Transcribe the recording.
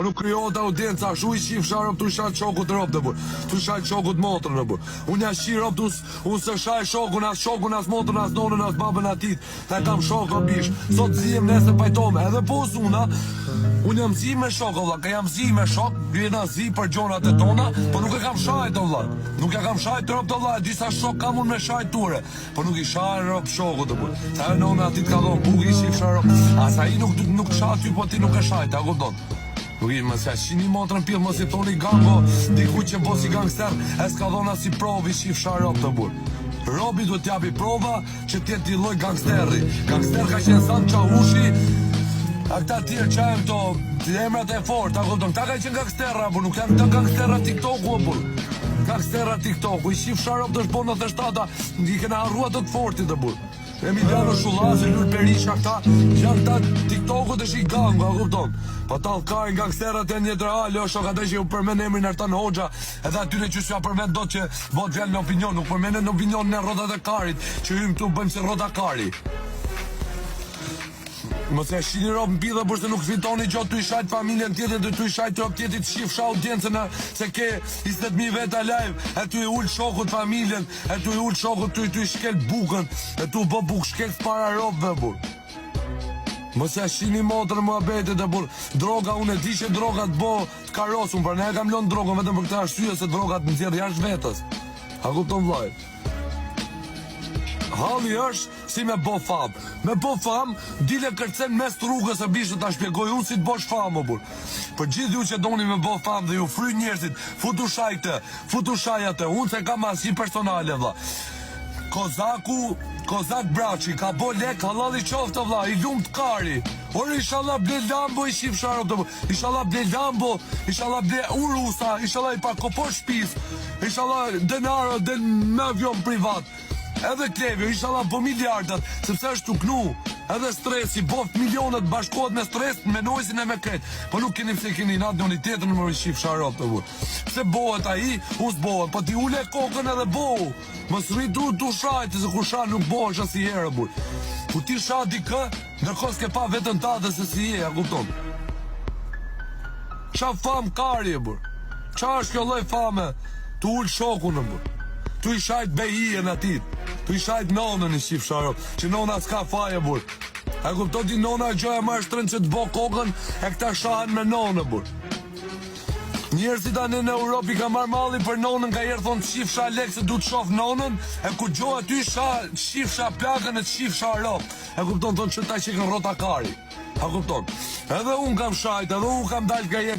Nuk krijohet audienca, shu i shif sharop tu shat shokut rob të bur. Tu shat shokut motrën në bur. Unë ja shi rob unë se shaj shokun, as motrën, as nonën, as babën atit. Ta kam shok o bish. Sot zihem nesër pajtome, edhe po usuna. Unë jam zi me shok, valla, ka jam zi me shok, jena zi për gjonat e tona, po nuk e kam shajt, valla. Nuk e kam shajt rob të valla, disa shok kam unë me shajt ture, po nuk i shaj rob shokut të bur. Sa e nona atit ka dhon buk i shif sharop. As ai nuk shajt ty, po ti nuk e shajt, a kupton? Nuk i më se shini motrën pillë, më si thoni gango, diku që po si gangster, e s'ka dhona si provi shif sharop të bur. Robi du t'japi prova që t'jeti loj gangsterri. Gangster ka qenë san qa ushi, a këta tjerë qajmë të emrat e fort, a kupton, ta ka qenë gangsterra, bur, nuk janë të gangsterra TikToku, bur. Gangsterra TikToku, i shif sharop të shponë të shtata, i kena arrua të fortit të bur. Emiliano Shullazi, Lul Berisha, këta, janë këta TikToku të shi gango, a kupton. Po talkajnë gangsterat e njëtë reale, o shok ata që ju përmen emrin Artan Hoxha, edhe atyre që s'ja përmen do që vot vjen në opinion, nuk përmen në opinion në rotat e karit, që hymë këtu bëjmë se rota kari. Më se shini rob m'pidhe përse nuk fitoni gjo t'u i shajt familjen tjetër dhe t'u i shajt rob tjetit shif sha audiencën se ke 20.000 veta live, e t'u i ull shokut familjen, e t'u i ull shokut t'u i shkel bukën, e t'u bë buk shkel para robve bur. Më se shini motrë më abetit e bur, droga unë e di që droga t'bo t'karosun, për ne e kam lënë drogën vetëm për këta arsye se droga t'nxjerr jashtë vetës. A kupton vllai? Halli është si me bo fam. Me bo fam, dile kërcen mes të rrugës e bishë ta shpjegoj unë si të bosh fam, o bur. Për gjithë ju që doni me bo fam dhe ju fry njerëzit, futu shaj këtë, futu shaj atë, unë se kam asi personale, vla. Kozak Braçi, ka bo lek, halali qoftë, vla, i lumë të kari. Orë, inshallah ble Lambo i shif sharop të bur. Inshallah ble Lambo, inshallah ble Urusa, inshallah i parkopo shpis, inshallah denaro, me avion privat. Edhe Klevio, inshallah po miliardat, sepse është tuknu, edhe stresi, bof milionat bashkohet me stres, me nojsin e me kret. Po nuk keni pse keni natë në unitetën në më shif sharop të bur. Pse bohet aji, us bohet, po ti ule kokën edhe bohu. Mos rritu t'u shajtë, se kur shaj nuk bohesh as i herë, bur. Ku ti shaj dikë, ndërkohë s'ke pa vetën tate se si je, a kupton? Qa fam kari, bur. Qa është kjo lloj fame? Tu ul shokun, bur. Tu i shajt behien atit. Tu i shajt nonën i shif sharop, që nona s'ka faje, bur. A kupton ti nona gjoja ma shtërën që t'bo kokën, e këta shahen me nonë, bur. Njerëzit anë në Europë i ka marrë malli për nonën, ka jerë thonë shif sha lek se du të shof nonën, e ku gjoja ty shif sha plakën e shif sha rop. E kupton thonë që ta që kënë rota kari. A kupton? Edhe unë kam shajt, edhe unë kam dalë ka